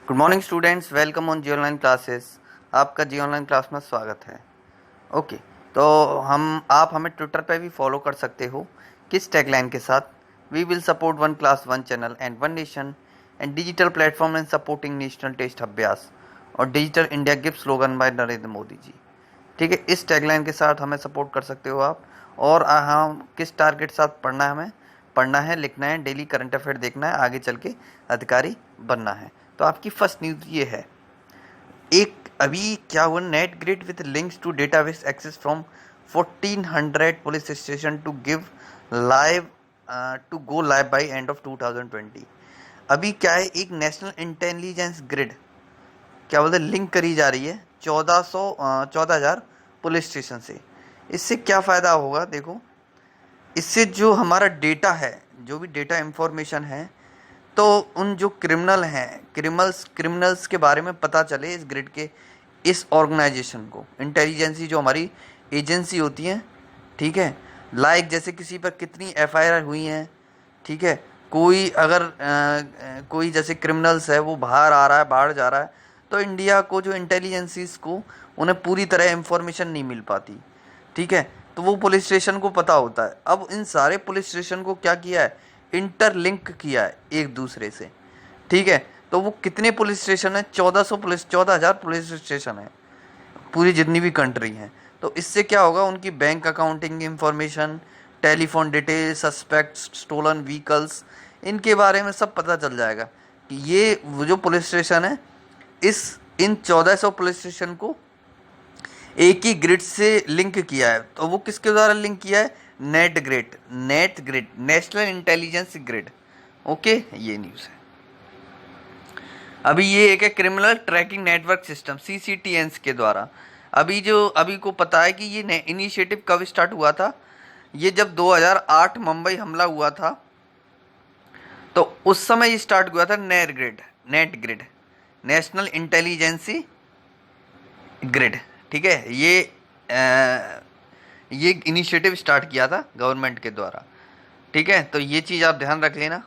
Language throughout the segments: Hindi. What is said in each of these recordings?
Good morning students, welcome on G online classes. आपका जी ऑनलाइन क्लास में स्वागत है। ओके, तो आप हमें ट्विटर पे भी फॉलो कर सकते हो। किस टैगलाइन के साथ? We will support one class one channel and one nation and digital platform and supporting national test Abhyas और digital India gift slogan by Narendra Modi ji. ठीक है, इस टैगलाइन के साथ हमें सपोर्ट कर सकते हो आप। और हम किस टारगेट साथ पढ़ना है? हमें पढ़ना है, लिखना है, डेली करंट अफेयर देखना है, आगे चल के अधिकारी बनना है। तो आपकी फर्स्ट न्यूज़ ये है, एक अभी क्या हुआ, net grid with links to database access from 1400 police station to give live to go live by end of 2020। अभी क्या है, एक नेशनल इंटेलिजेंस ग्रिड क्या बोलते लिंक करी जा रही है 14,000 पुलिस स्टेशन से। इससे क्या फ़ायदा होगा? देखो, इससे जो हमारा डेटा है, जो भी डेटा इंफॉर्मेशन है, तो उन जो क्रिमिनल्स के बारे में पता चले इस ग्रिड के, इस ऑर्गेनाइजेशन को। इंटेलिजेंसी जो हमारी एजेंसी होती है, ठीक है, लाइक जैसे किसी पर कितनी एफआईआर हुई हैं, ठीक है, कोई अगर कोई जैसे क्रिमिनल्स है वो बाहर आ रहा है, बाहर जा रहा है, तो इंडिया को जो इंटेलिजेंसीज को उन्हें पूरी तरह इंफॉर्मेशन नहीं मिल पाती, ठीक है, तो वो पुलिस स्टेशन को पता होता है। अब इन सारे पुलिस स्टेशन को क्या किया है, इंटरलिंक किया है एक दूसरे से, ठीक है। तो वो कितने पुलिस स्टेशन है? 14,000 पुलिस स्टेशन है पूरी जितनी भी कंट्री हैं। तो इससे क्या होगा, उनकी bank accounting information, telephone detail, suspect stolen vehicles, इनके बारे में सब पता चल जाएगा कि ये वो जो पुलिस स्टेशन है, इन 1400 पुलिस स्टेशन को एक ही ग्रिड से लिंक किया है। तो वो किसके द्वारा लिंक किया है? Net grid, national intelligence grid. Okay, ये न्यूज़ है। अभी ये एक है criminal tracking network system CCTNs के द्वारा। अभी को पता है कि ये इनिशिएटिव कब स्टार्ट हुआ था? ये जब 2008 मुंबई हमला हुआ था, तो उस समय ये स्टार्ट हुआ था। Net grid, national intelligence grid, ठीक है। ये इनिशिएटिव स्टार्ट किया था गवर्नमेंट के द्वारा, ठीक है। तो ये चीज़ आप ध्यान रख लेना।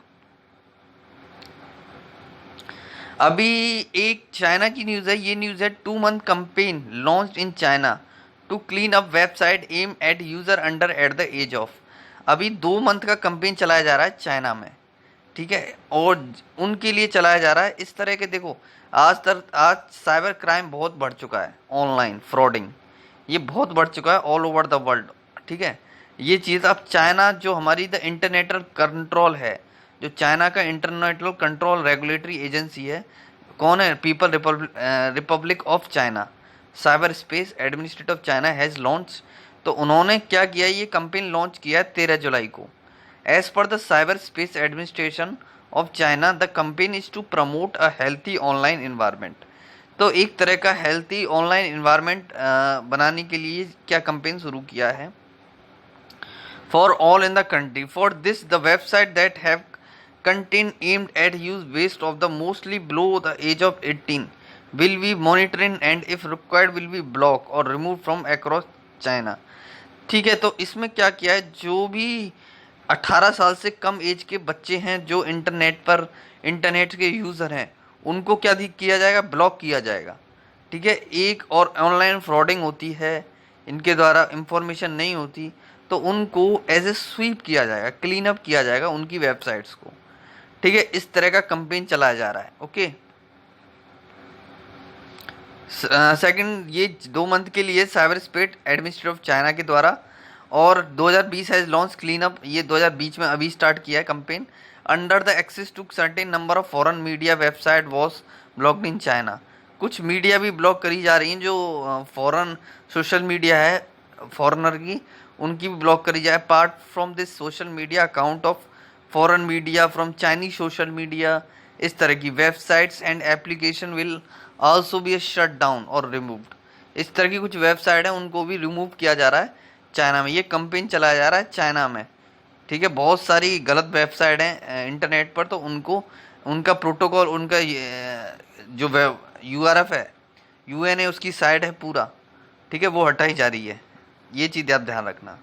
अभी एक चाइना की न्यूज़ है, ये न्यूज़ है 2 month campaign launch in China to clean up website aim at user under eight the age of. अभी 2 month का कैंपेन चलाया जा रहा है चाइना में, ठीक है, और उनके लिए चलाया जा रहा है इस तरह के। देखो, आज साइबर क्राइम बहुत बढ़ चुका है, ऑनलाइन फ्रॉडिंग ये बहुत बढ़ चुका है ऑल ओवर द वर्ल्ड, ठीक है। ये चीज़ अब चाइना जो हमारी द इंटरनेशनल कंट्रोल है, जो चाइना का इंटरनेशनल कंट्रोल रेगुलेटरी एजेंसी है, कौन है? People republic of China cyber space administrative of China has launch. तो उन्होंने क्या किया, ये कैंपेन लॉन्च किया है 13 जुलाई को। As per the cyber space administration of China, the campaign is to promote a healthy online environment. तो एक तरह का हेल्थी ऑनलाइन इन्वायरमेंट बनाने के लिए क्या कैंपेन शुरू किया है for all in the country. For this the website that have content aimed at use based of the mostly below the age of 18 will be monitoring and if required will be blocked or removed from across China, ठीक है। तो इसमें क्या किया है, जो भी 18 साल से कम एज के बच्चे हैं जो इंटरनेट के यूज़र हैं, उनको क्या किया जाएगा? ब्लॉक किया जाएगा, ठीक है। एक और ऑनलाइन फ्रॉडिंग होती है, इनके द्वारा इंफॉर्मेशन नहीं होती, तो उनको एज ए स्वीप किया जाएगा, क्लीन अप किया जाएगा उनकी वेबसाइट्स को, ठीक है। इस तरह का कैंपेन चलाया जा रहा है। ओके, सेकंड, ये 2 month के लिए cyber space administrative of China के द्वारा, और 2020 हैज लॉन्च क्लीन अप, ये 2020 में अभी स्टार्ट किया है campaign. Under the access to certain number of foreign media website was blocked in China. कुछ मीडिया भी ब्लॉक करी जा रही हैं, जो फॉरेन सोशल मीडिया है फॉरेनर की, उनकी भी ब्लॉक करी जाए। Part from this social media account of foreign media from Chinese social media, इस तरह की websites and application will also be shut down और रिमूव्ड। इस तरह की कुछ वेबसाइट है, उनको भी रिमूव किया जा रहा है चाइना में। ये कैंपेन चलाया जा रहा है चाइना में, ठीक है। बहुत सारी गलत वेबसाइट हैं इंटरनेट पर, तो उनका प्रोटोकॉल, उनका जो URF है, UNA उसकी साइट है पूरा, ठीक है, वो हटाई जा रही है। ये चीज़ आप ध्यान रखना।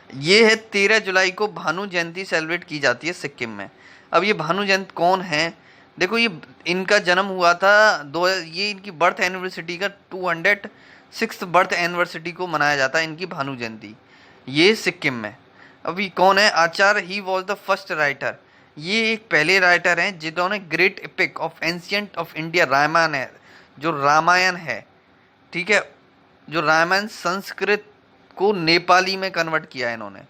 ये है 13 जुलाई को भानु जयंती सेलिब्रेट की जाती है सिक्किम में। अब ये भानु जयंती कौन है? देखो ये इनका जन्म हुआ था दो, ये इनकी बर्थ एनिवर्सिटी का 206 बर्थ एनिवर्सिटी को मनाया जाता है इनकी भानु जयंती, ये सिक्किम में। अभी कौन है आचार्य, ही वॉज द फर्स्ट राइटर, ये एक पहले राइटर हैं जिन्होंने great epic of ancient of India Ramayana है, जो रामायण है, ठीक है, जो रामायण संस्कृत को नेपाली में कन्वर्ट किया है इन्होंने,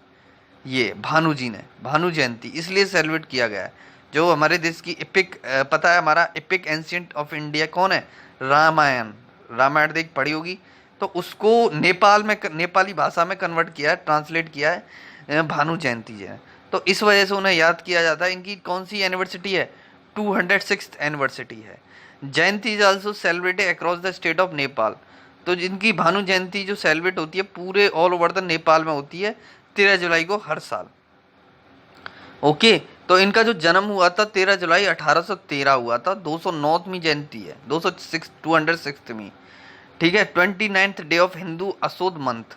ये भानु जी ने। भानु जयंती इसलिए सेलिब्रेट किया गया है। जो हमारे देश की एपिक, पता है हमारा एपिक एंशियंट ऑफ इंडिया कौन है, रामायण, रामायण देख पढ़ी होगी, तो उसको नेपाल में नेपाली भाषा में कन्वर्ट किया है, ट्रांसलेट किया है भानु जयंती जी ने। तो इस वजह से उन्हें याद किया जाता है। इनकी कौन सी एनिवर्सिटी है, 206 एनिवर्सिटी है। Jayanti is also celebrated across the state of Nepal, तो जिनकी भानु जयंती जो सेलिब्रेट होती है पूरे ऑल ओवर द नेपाल में होती है 13 जुलाई को हर साल। ओके, तो इनका जो जन्म हुआ था 13 जुलाई 1813 हुआ था, 209वीं जयंती है, 206वीं, ठीक है। 29th day of Hindu Asar month,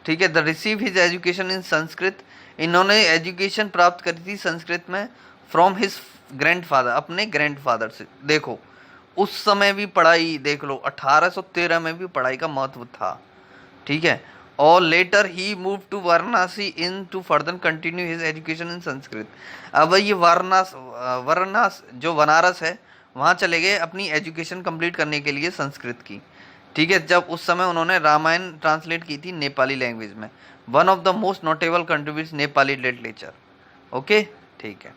ठीक है। The receive his education in Sanskrit, इन्होंने एजुकेशन प्राप्त करी थी संस्कृत में फ्रॉम हिज ग्रैंडफादर, अपने ग्रैंडफादर से। देखो उस समय भी पढ़ाई देख लो, 1813 में भी पढ़ाई का महत्व था, ठीक है। और लेटर ही move to Varanasi in to further continue his education in Sanskrit. अब ये वाराणस जो बनारस है वहाँ चले गए अपनी एजुकेशन कंप्लीट करने के लिए संस्कृत की, ठीक है। जब उस समय उन्होंने रामायण ट्रांसलेट की थी नेपाली लैंग्वेज में। One of the most notable contribution Nepali literature, okay, ठीक है।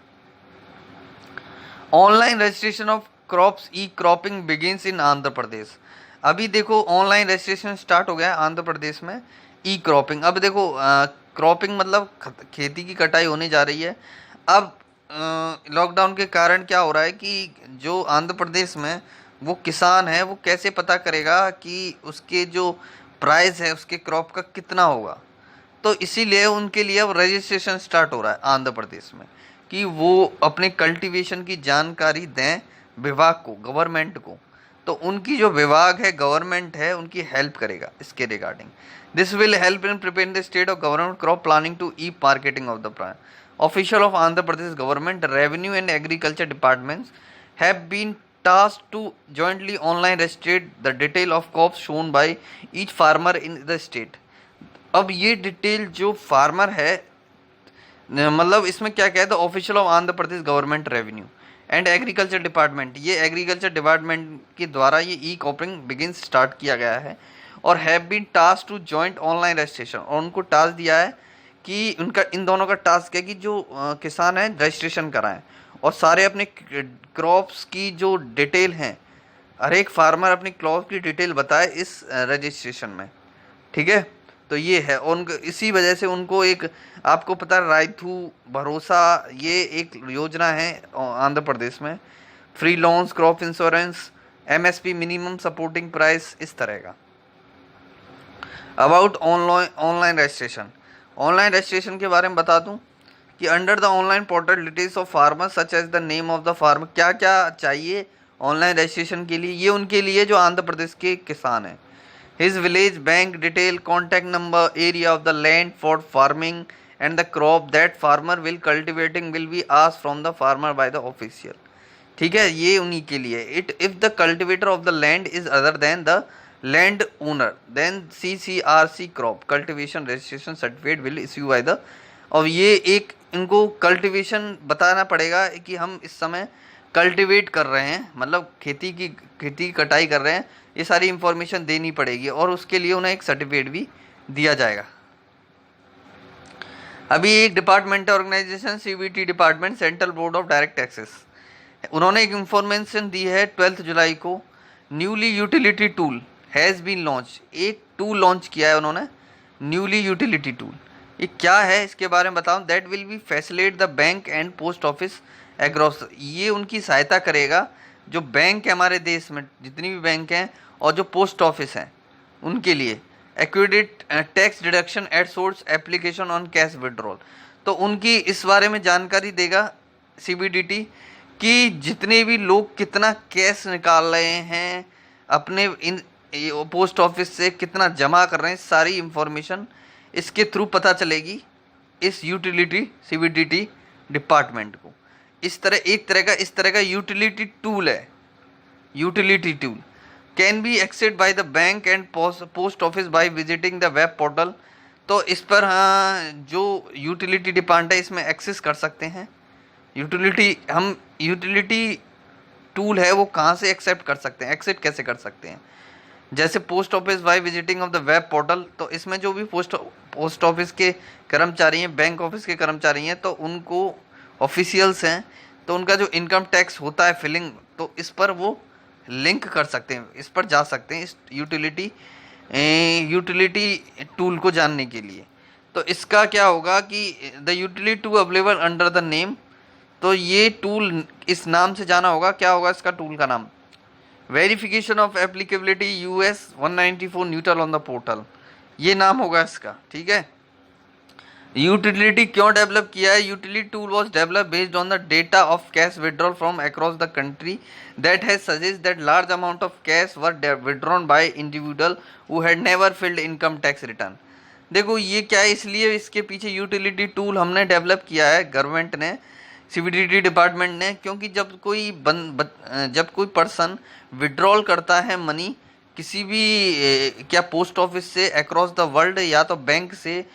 Online registration of crops, e cropping begins in Andhra Pradesh. अभी देखो ऑनलाइन रजिस्ट्रेशन स्टार्ट हो गया है आंध्र प्रदेश में, ई क्रॉपिंग। अब देखो क्रॉपिंग मतलब खेती की कटाई होने जा रही है। अब लॉकडाउन के कारण क्या हो रहा है कि जो आंध्र प्रदेश में वो किसान है वो कैसे पता करेगा कि उसके जो प्राइस है उसके क्रॉप का कितना होगा, तो इसीलिए उनके लिए अब रजिस्ट्रेशन स्टार्ट हो रहा है आंध्र प्रदेश में कि वो अपने कल्टीवेशन की जानकारी दें विभाग को, गवर्नमेंट को। तो उनकी जो विभाग है, गवर्नमेंट है, उनकी हेल्प करेगा इसके regarding. This will help in preparing the state of government crop planning to e marketing of the plant. Official of Andhra Pradesh government, revenue and agriculture departments have been tasked to jointly online register the detail of crops shown by each farmer in the state। अब ये डिटेल जो फार्मर है, मतलब इसमें क्या कहते हैं, official of Andhra Pradesh government revenue and agriculture department, ये एग्रीकल्चर डिपार्टमेंट के द्वारा ये ई क्रॉपिंग बिगिन स्टार्ट किया गया है। और have been task to joint online registration, और उनको टास्क दिया है कि उनका, इन दोनों का टास्क है कि जो किसान है रजिस्ट्रेशन कराएं और सारे अपने क्रॉप्स की जो डिटेल हैं, हर एक फार्मर अपनी क्रॉप की डिटेल बताए इस रजिस्ट्रेशन में, ठीक है। तो ये है, और इसी वजह से उनको एक, आपको पता है राइथू भरोसा, ये एक योजना है आंध्र प्रदेश में, free loans, crop insurance, MSP minimum supporting price, इस तरह का। About online registration, online registration के बारे में बता दूं कि under the online portal details of farmer such as the name of the farmer, क्या क्या चाहिए ऑनलाइन रजिस्ट्रेशन के लिए, ये उनके लिए जो आंध्र प्रदेश के किसान हैं। His village, bank detail, contact number, area of the land for farming and the crop that farmer will cultivating will be asked from the farmer by the official, ठीक है, ये उन्हीं के लिए। If the cultivator of the land is other than the land owner then CCRC crop cultivation registration certificate will issue by the, और ये एक इनको कल्टीवेशन बताना पड़ेगा कि हम इस समय कल्टीवेट कर रहे हैं, मतलब खेती की कटाई कर रहे हैं, ये सारी इंफॉर्मेशन देनी पड़ेगी और उसके लिए उन्हें एक सर्टिफिकेट भी दिया जाएगा। अभी एक department organisation CBT department, central board of direct taxes, उन्होंने एक इंफॉर्मेशन दी है 12 जुलाई को। Newly utility tool has been launch, एक टूल लॉन्च किया है उन्होंने, न्यूली यूटिलिटी टूल। ये क्या है इसके बारे में बताऊं। That will be facilitate the bank and post office across, ये उनकी सहायता करेगा जो बैंक है हमारे देश में, जितनी भी बैंक हैं, और जो पोस्ट ऑफिस हैं उनके लिए। Accurate tax deduction at source application on cash withdrawal, तो उनकी इस बारे में जानकारी देगा CBDT कि जितने भी लोग कितना कैश निकाल रहे हैं अपने इन पोस्ट ऑफिस से, कितना जमा कर रहे हैं, सारी इंफॉर्मेशन इसके थ्रू पता चलेगी इस यूटिलिटी CBDT डिपार्टमेंट को। इस तरह का यूटिलिटी टूल है। Utility tool can be accessed by the bank and post office by visiting the web portal. तो इस पर हाँ जो यूटिलिटी डिपार्टमेंट है इसमें एक्सेस कर सकते हैं। यूटिलिटी टूल है वो कहाँ से एक्सेप्ट कर सकते हैं, एक्सेप्ट कैसे कर सकते हैं? जैसे post office by visiting of the web portal, तो इसमें जो भी पोस्ट ऑफिस के कर्मचारी हैं, बैंक ऑफिस के कर्मचारी हैं, तो उनको ऑफिशियल्स हैं, तो उनका जो इनकम टैक्स होता है फिलिंग, तो इस पर वो लिंक कर सकते हैं, इस पर जा सकते हैं इस यूटिलिटी टूल को जानने के लिए। तो इसका क्या होगा कि the utility tool available under the name, तो ये टूल इस नाम से जाना होगा। क्या होगा इसका टूल का नाम? Verification of applicability US 194 neutral on the portal, ये नाम होगा इसका। ठीक है, यूटिलिटी क्यों डेवलप किया है? Utility tool was develop based on the data of cash withdrawal from across the country that has suggest that large amount of cash were withdrawn by individual who had never field income tax return. देखो ये क्या है, इसलिए इसके पीछे यूटिलिटी टूल हमने डेवलप किया है, गवर्नमेंट ने, CBDT डिपार्टमेंट ने, क्योंकि जब कोई पर्सन विड्रॉल करता है मनी किसी भी क्या पोस्ट ऑफिस से अक्रॉस द वर्ल्ड या तो बैंक से,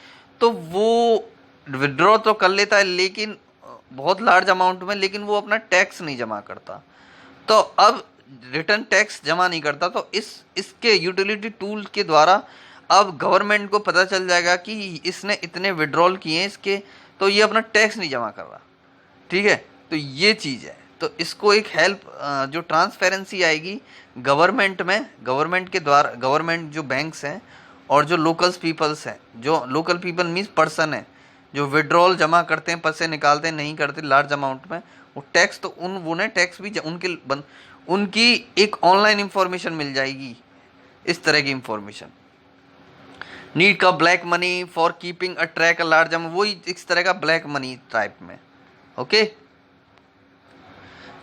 तो वो विड्रॉ तो कर लेता है लेकिन बहुत लार्ज अमाउंट में, लेकिन वो अपना टैक्स नहीं जमा करता। तो अब रिटर्न टैक्स जमा नहीं करता, तो इसके यूटिलिटी टूल के द्वारा अब गवर्नमेंट को पता चल जाएगा कि इसने इतने विड्रॉल किए हैं इसके, तो ये अपना टैक्स नहीं जमा कर रहा। ठीक है, तो ये चीज़ है। तो इसको एक हेल्प जो ट्रांसपेरेंसी आएगी गवर्नमेंट में, गवर्नमेंट के द्वारा, गवर्नमेंट जो बैंक्स हैं और जो लोकल्स पीपल्स हैं, जो लोकल पीपल मीन्स पर्सन है जो विड्रॉल जमा करते हैं, पैसे निकालते हैं, नहीं करते लार्ज अमाउंट में, वो टैक्स तो उन्हें टैक्स भी उनकी एक ऑनलाइन इंफॉर्मेशन मिल जाएगी, इस तरह की इंफॉर्मेशन। नीड का black money for keeping a track a large amount, वही इस तरह का ब्लैक मनी टाइप में। ओके,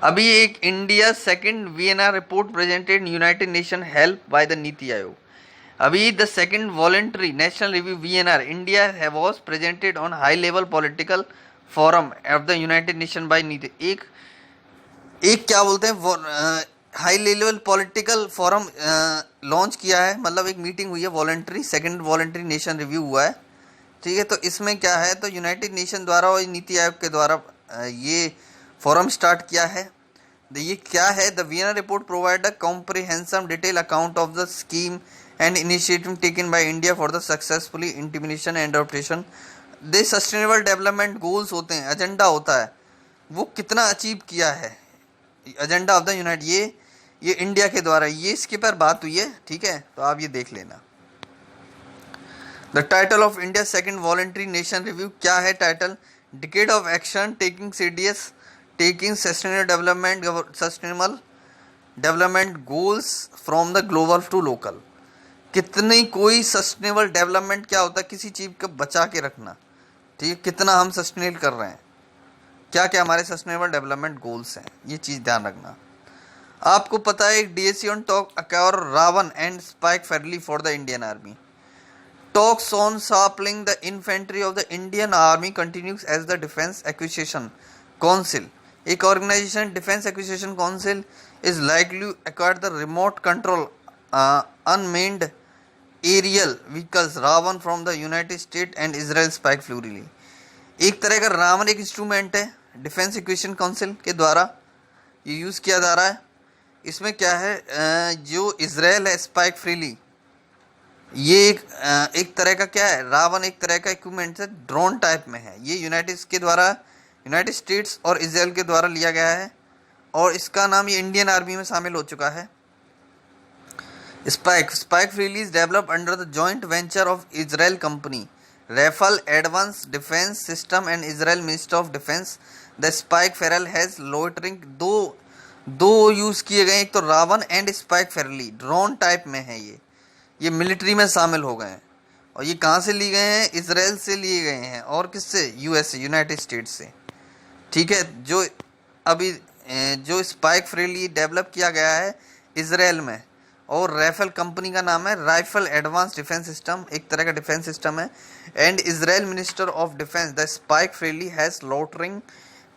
अभी एक India second VNR report presented United nation help by the NITI Aayog. अभी the second voluntary national review VNR India was presented on high level political forum of the United nation by नीति। एक क्या बोलते हैं, high level political forum launch किया है, मतलब एक मीटिंग हुई है, voluntary second voluntary nation review हुआ है। ठीक है, तो इसमें क्या है, तो यूनाइटेड नेशन द्वारा और नीति आयोग के द्वारा ये फोरम स्टार्ट किया है। ये क्या है? The VNR report provide a comprehensive detail account of the scheme and initiative taken by India for the successfully implementation and adaptation. They sustainable development goals होते हैं, एजेंडा होता है, वो कितना अचीव किया है, एजेंडा ऑफ द यूनाइटेड, ये इंडिया के द्वारा, ये इसके पर बात हुई है। ठीक है, तो आप ये देख लेना। The title of India second voluntary nation review क्या है title? Decade of action taking CDS taking sustainable development goals from the global to local. कितनी कोई सस्टेनेबल डेवलपमेंट क्या होता है? किसी चीज़ को बचा के रखना। ठीक है, कितना हम सस्टेनेबल कर रहे हैं, क्या क्या हमारे सस्टेनेबल डेवलपमेंट गोल्स हैं, ये चीज़ ध्यान रखना। आपको पता है DSC on talk acquire Heron and Spike Firefly for the Indian Army. Talks on sharpening the infantry of the Indian Army continues as the Defence Acquisition Council, एक organization Defence Acquisition Council is likely to acquire the remote control unmanned aerial vehicles Ravan from the United States and Israel spike fury। एक तरह का रावण एक इंस्ट्रूमेंट है, डिफेंस एक्विजिशन काउंसिल के द्वारा ये यूज़ किया जा रहा है। इसमें क्या है, जो इजराइल है स्पाइक फ्रीली, ये एक तरह का क्या है, रावण एक तरह का इक्विपमेंट है, ड्रोन टाइप में है। ये यूनाइटेड स्टेट्स और इजराइल के द्वारा लिया गया है और इसका नाम ये इंडियन आर्मी में शामिल हो चुका है। Spike Firefly is develop under the joint venture of Israel company Rafael advance defence system and Israel minister of defence. The Spike Firefly has loitering, दो यूज़ किए गए, एक तो Heron and Spike Firefly, drone type में है। ये मिलिट्री में शामिल हो गए हैं और ये कहाँ से लिए गए हैं? इजराइल से लिए गए हैं। और किससे? US यूनाइटेड स्टेट्स से। ठीक है, जो स्पाइक फ्रीली डेवलप किया गया है इजराइल में, और राफेल कंपनी का नाम है राफेल एडवांस डिफेंस सिस्टम, एक तरह का डिफेंस सिस्टम है। And Israel minister of defence the Spike Firefly has loitering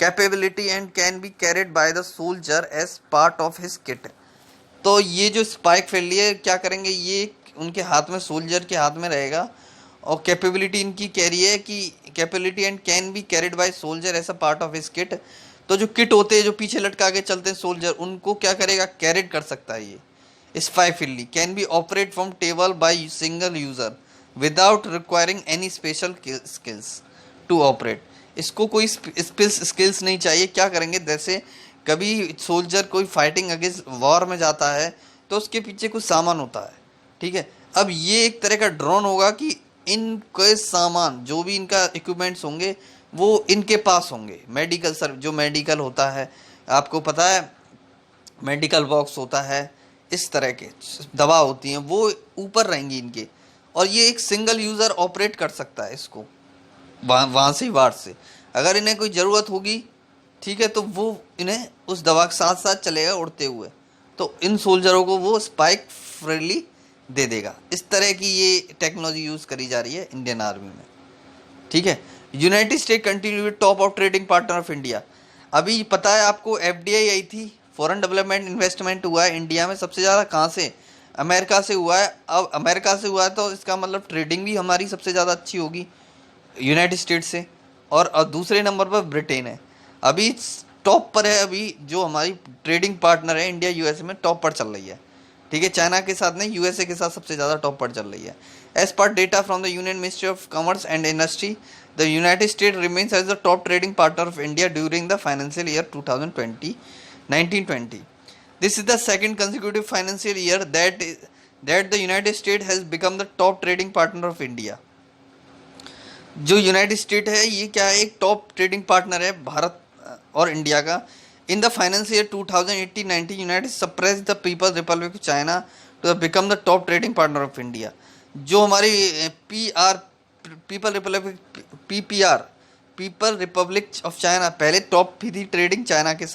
capability and can be carried by the soldier as part of his kit. तो ये जो स्पाइक फैली है क्या करेंगे, ये उनके हाथ में, सोल्जर के हाथ में रहेगा, और कैपेबिलिटी इनकी कह रही है कि capability and can be carried by soldier as a part of his kit. तो जो किट होते हैं, जो पीछे लटका के चलते हैं सोल्जर, उनको क्या करेगा, कैरिड कर सकता है ये Spike Firefly. Can be operate from table by single user without requiring any special skills to operate. इसको कोई स्किल्स नहीं चाहिए। क्या करेंगे, जैसे कभी सोल्जर कोई फाइटिंग अगेंस्ट वॉर में जाता है तो उसके पीछे कुछ सामान होता है, ठीक है। अब ये एक तरह का ड्रोन होगा कि इनके सामान, जो भी इनका इक्विपमेंट्स होंगे वो इनके पास होंगे। मेडिकल जो मेडिकल होता है, आपको पता है मेडिकल बॉक्स होता है, इस तरह के दवा होती हैं, वो ऊपर रहेंगी इनके, और ये एक सिंगल यूज़र ऑपरेट कर सकता है इसको वहाँ से वार से। अगर इन्हें कोई ज़रूरत होगी, ठीक है, तो वो इन्हें उस दवा के साथ साथ चलेगा उड़ते हुए, तो इन सोल्जरों को वो स्पाइक फ्रेंडली दे देगा। इस तरह की ये टेक्नोलॉजी यूज़ करी जा रही है इंडियन आर्मी में, ठीक है। United state continue top of trading partner of India. अभी पता है आपको, एफडीआई आई थी, फॉरेन डेवलपमेंट इन्वेस्टमेंट हुआ है इंडिया में सबसे ज़्यादा कहाँ से, अमेरिका से हुआ है। अब अमेरिका से हुआ है तो इसका मतलब ट्रेडिंग भी हमारी सबसे ज़्यादा अच्छी होगी यूनाइटेड स्टेट से, और दूसरे नंबर पर ब्रिटेन है। अभी टॉप पर है, अभी जो हमारी ट्रेडिंग पार्टनर है इंडिया यूएसए में टॉप पर चल रही है, ठीक है। चाइना के साथ नहीं, यूएसए के साथ सबसे ज़्यादा टॉप पर चल रही है। As per data from the union ministry of commerce and industry, the united state remains as the top trading partner of India during the financial year 2019-20। This is the second consecutive financial year that the United States has become the top trading partner of India। जो यूनाइटेड स्टेट है ये क्या है, एक टॉप ट्रेडिंग पार्टनर है भारत और इंडिया का। In the financial year 2018-19 united surpass the people's republic of China to become the top trading partner of India. जो हमारी पीपल रिपब्लिक ऑफ चाइना पहले टॉप थी ट्रेडिंग चाइना के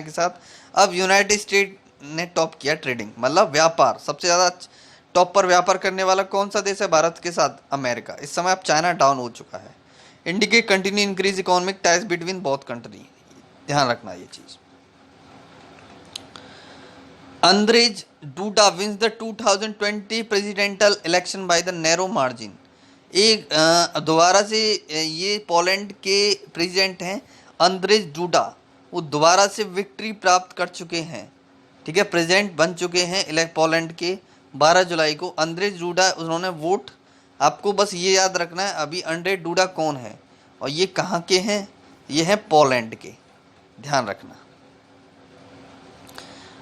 साथ, अब यूनाइटेड स्टेट ने टॉप किया ट्रेडिंग, मतलब व्यापार। सबसे ज़्यादा टॉप पर व्यापार करने वाला कौन सा देश है भारत के साथ, अमेरिका। इस समय अब चाइना डाउन हो चुका है। Indicate continue increase economic ties between both country, ध्यान रखना ये चीज। Andrzej Duda wins the 2020 presidential election by the narrow margin. एक दोबारा से ये पोलैंड के प्रेसिडेंट हैं अंद्रेज डूडा, वो दोबारा से विक्ट्री प्राप्त कर चुके हैं, ठीक है, प्रेसिडेंट बन चुके हैं पोलैंड के 12 जुलाई को। अंद्रेज डूडा, उन्होंने वोट, आपको बस ये याद रखना है अभी अंद्रेज डूडा कौन है और ये कहाँ के हैं, ये हैं पोलैंड के, ध्यान रखना।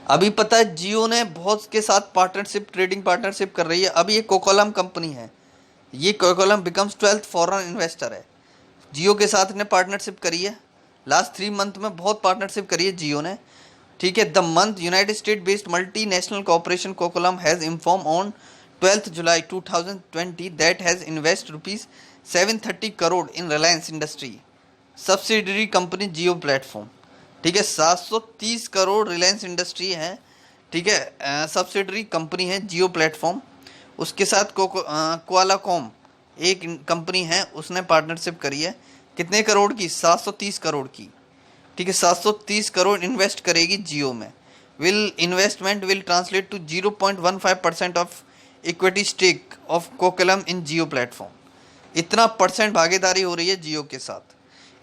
अभी पता है जियो ने बहुत के साथ ट्रेडिंग पार्टनरशिप कर रही है। अभी ये कोकोलम कंपनी है, ये कोकोलम बिकम्स 12th फॉरेन इन्वेस्टर है। जियो के साथ ने पार्टनरशिप करी है, लास्ट 3 मंथ में बहुत पार्टनरशिप करी है जियो ने, ठीक है। The month United State based multinational corporation Qualcomm has inform on 12th July 2020 that has invest ₹730 crore in Reliance industry subsidiary company Jio platform, ठीक है। 730 करोड़ रिलायंस इंडस्ट्री है, ठीक है, सब्सिडरी कंपनी है जियो प्लेटफॉर्म। उसके साथ क्वालाकॉम एक कंपनी है, उसने पार्टनरशिप करी है, कितने करोड़ की, 730 करोड़ की, ठीक है। 730 करोड़ इन्वेस्ट करेगी जियो में। Investment will translate to 0.15% of equity stake of Qualcomm in Jio platform. इतना % भागीदारी हो रही है जियो के साथ।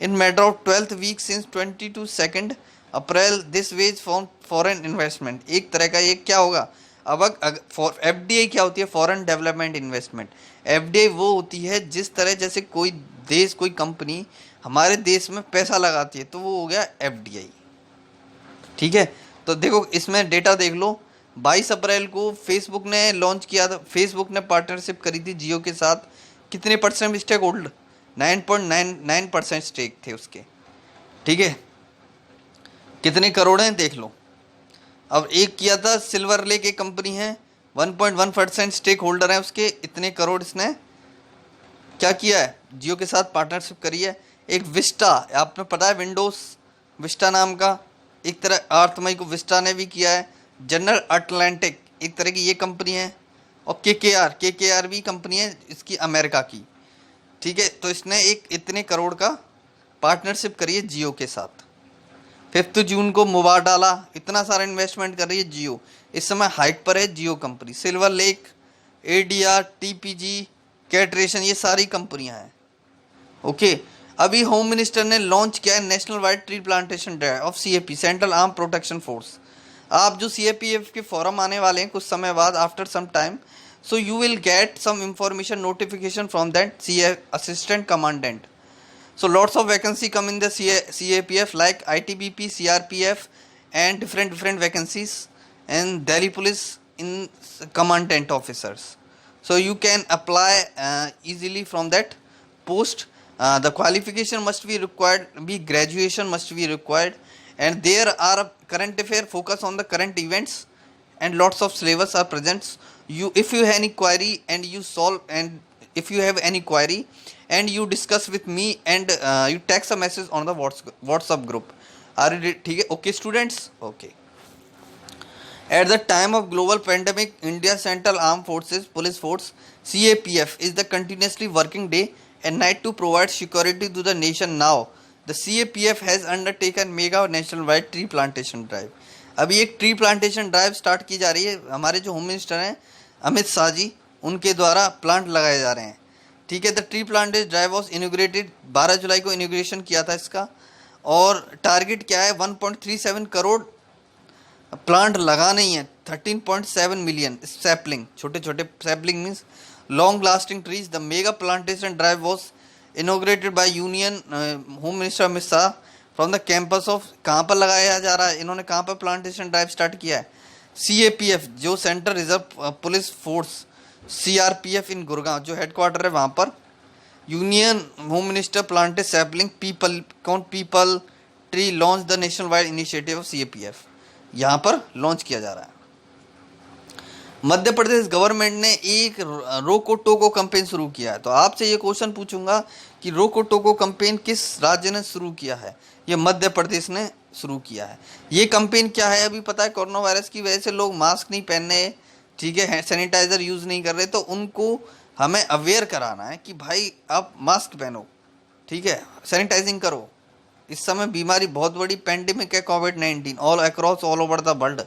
In matter of 12th week since 22 April this ways foreign investment. एक तरह का ये क्या होगा, अब एफडीआई क्या होती है, फॉरेन डेवलपमेंट इन्वेस्टमेंट। एफडीआई वो होती है जिस तरह जैसे कोई देश, कोई कंपनी हमारे देश में पैसा लगाती है, तो वो हो गया एफडीआई, ठीक है। तो देखो इसमें डेटा देख लो, 22 अप्रैल को फेसबुक ने लॉन्च किया था, फेसबुक ने पार्टनरशिप करी थी जियो के साथ। कितने % स्टेक होल्ड, 9.99% स्टेक थे उसके, ठीक है। कितने करोड़ हैं देख लो। अब एक किया था सिल्वर लेक, एक कंपनी है, 1.1% स्टेक होल्डर है उसके, इतने करोड़ इसने क्या किया है, जियो के साथ पार्टनरशिप करी है। एक विस्टा, आपने पता है विंडोज विस्टा नाम का, एक तरह 8 मई को विस्टा ने भी किया है। जनरल अटलांटिक एक तरह की ये कंपनी है, और केकेआर भी कंपनी है इसकी, अमेरिका की, ठीक है। तो इसने एक इतने करोड़ का पार्टनरशिप करिए जियो के साथ। 5 जून को मोबाइल डाला, इतना सारा इन्वेस्टमेंट कर रही है जियो, इस समय हाइक पर है Jio company. Silver Lake, ADR, TPG, Catterton, ये सारी कंपनियां हैं। ओके, अभी होम मिनिस्टर ने लॉन्च किया है national wide tree plantation drive of CAP, central arm protection force. आप जो सीएपीएफ के फॉरम आने वाले हैं कुछ समय बाद, after some time, so you will get some information notification from that assistant commandant. So lots of vacancy come in the CAPF like ITBP, CRPF and different vacancies, and Delhi police in commandant officers. So you can apply easily from that post. The qualification must be required, graduation must be required, and there are current affair focus on the current events, and lots of syllabus are present. If you have any query and you solve, and if you have any query and you discuss with me, and you text a message on the WhatsApp group. Are you ready? ठीक है, okay students, okay. At the time of global pandemic, India's Central Armed Forces Police Force CAPF is the continuously working day and night to provide security to the nation. Now the CAPF has undertaken mega nationwide tree plantation drive. अभी एक ट्री प्लांटेशन ड्राइव स्टार्ट की जा रही है। हमारे जो होम मिनिस्टर हैं अमित शाह जी, उनके द्वारा प्लांट लगाए जा रहे हैं। ठीक है, the tree plantation drive was inaugurated, 12 जुलाई को इनोग्रेशन किया था इसका, और टारगेट क्या है 1.37 करोड़ प्लांट लगाने ही है। 13.7 मिलियन सैपलिंग, छोटे छोटे sapling means long lasting trees. The mega plantation drive was inaugurated by union home minister Amit Shah from the campus of. कहाँ पर लगाया जा रहा है, इन्होंने कहाँ पर प्लांटेशन ड्राइव स्टार्ट किया है? CAPF जो central reserve police force, CRPF इन गुड़गांव जो हेडक्वार्टर है वहाँ पर। Union home minister planted sapling people tree launch the national wide initiative of CAPF, यहाँ पर लॉन्च किया जा रहा है। मध्य प्रदेश गवर्नमेंट ने एक रोको टोको कैंपेन शुरू किया है। तो आपसे ये क्वेश्चन पूछूंगा कि रोको टोको कैंपेन किस राज्य ने शुरू किया है? ये मध्य प्रदेश ने शुरू किया है। ये कैंपेन क्या है अभी पता है? कोरोना वायरस की वजह से लोग मास्क नहीं पहन रहे, ठीक है, सैनिटाइजर यूज़ नहीं कर रहे, तो उनको हमें अवेयर कराना है कि भाई आप मास्क पहनो, ठीक है, सैनिटाइजिंग करो। इस समय बीमारी बहुत बड़ी पेंडेमिक है, कोविड-19 all across all over the world.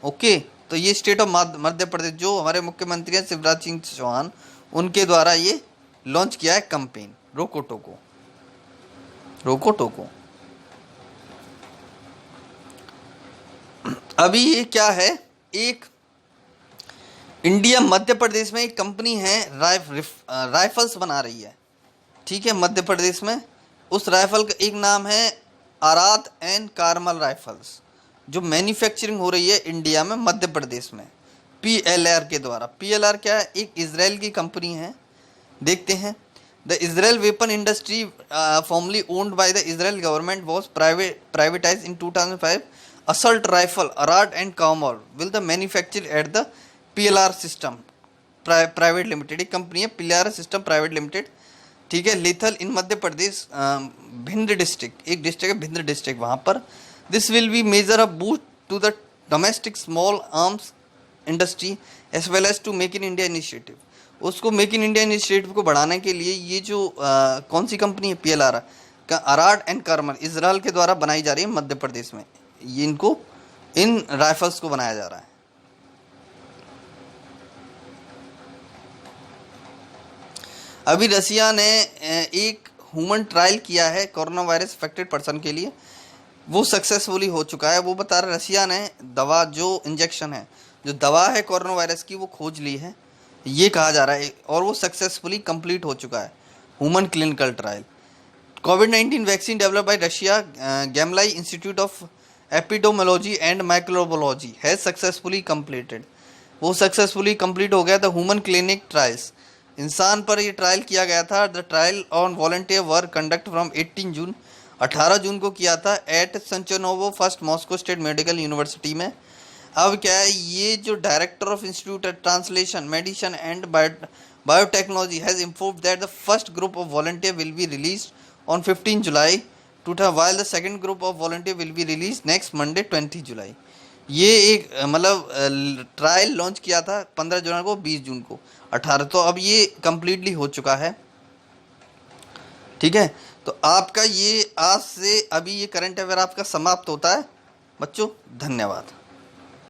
Okay, तो ये स्टेट ऑफ मध्य प्रदेश जो हमारे मुख्यमंत्री हैं शिवराज सिंह चौहान, उनके द्वारा ये लॉन्च किया है कैंपेन रोको टोको। रोको टोको अभी ये क्या है, एक इंडिया मध्य प्रदेश में एक कंपनी है राइफल्स बना रही है, ठीक है, मध्य प्रदेश में। उस राइफल का एक नाम है आरात एंड कारमल राइफल्स, जो मैन्युफैक्चरिंग हो रही है इंडिया में मध्य प्रदेश में PLR के द्वारा। PLR क्या है? एक इजराइल की कंपनी है। देखते हैं, the Israel weapon industry formally owned by the Israel government was privatise in 2005। Assault rifle Arad and Carmel will the manufacture at the PLR system private limited. एक कंपनी है PLR सिस्टम प्राइवेट लिमिटेड, ठीक है, lethal in Madhya Pradesh Bhind district, एक डिस्ट्रिक्ट है भिंड डिस्ट्रिक्ट, वहाँ पर। This will be measure a boost to the domestic small arms industry as well as to Make in India initiative। उसको मेक इन इंडिया इनिशिएटिव को बढ़ाने के लिए ये जो कौन सी कंपनी है PLR का अराट एंड कारमल इजराइल के द्वारा बनाई जा रही है मध्य प्रदेश में। ये इनको इन राइफल्स को बनाया जा रहा है। अभी रसिया ने एक ह्यूमन ट्रायल किया है कोरोना वायरस अफेक्टेड पर्सन के लिए, वो सक्सेसफुली हो चुका है। वो बता रहे रसिया ने दवा जो इंजेक्शन है, जो दवा है कोरोना वायरस की, वो खोज ली है, ये कहा जा रहा है, और वो सक्सेसफुली कंप्लीट हो चुका है ह्यूमन क्लिनिकल ट्रायल। कोविड-19 vaccine develop by Russia Gamaleya institute of epidemiology and microbiology has successfully completed. वो सक्सेसफुली कंप्लीट हो गया था ह्यूमन क्लिनिक ट्रायल्स, इंसान पर ये ट्रायल किया गया था। The trial on volunteer work conduct from 18 June, 18 जून को किया था at Sechenov first Moscow state medical university में। अब क्या है, ये जो director of institute translation medicine and biotechnology has informed that the first group of volunteer will be released on 15 July while the second group of volunteer will be released next Monday 20 जुलाई। ये एक मतलब ट्रायल लॉन्च किया था 15 जुलाई को, 20 जून को, 18, तो अब ये कम्प्लीटली हो चुका है, ठीक है। तो आपका ये आज से अभी ये करंट अफेयर आपका समाप्त होता है बच्चों। धन्यवाद।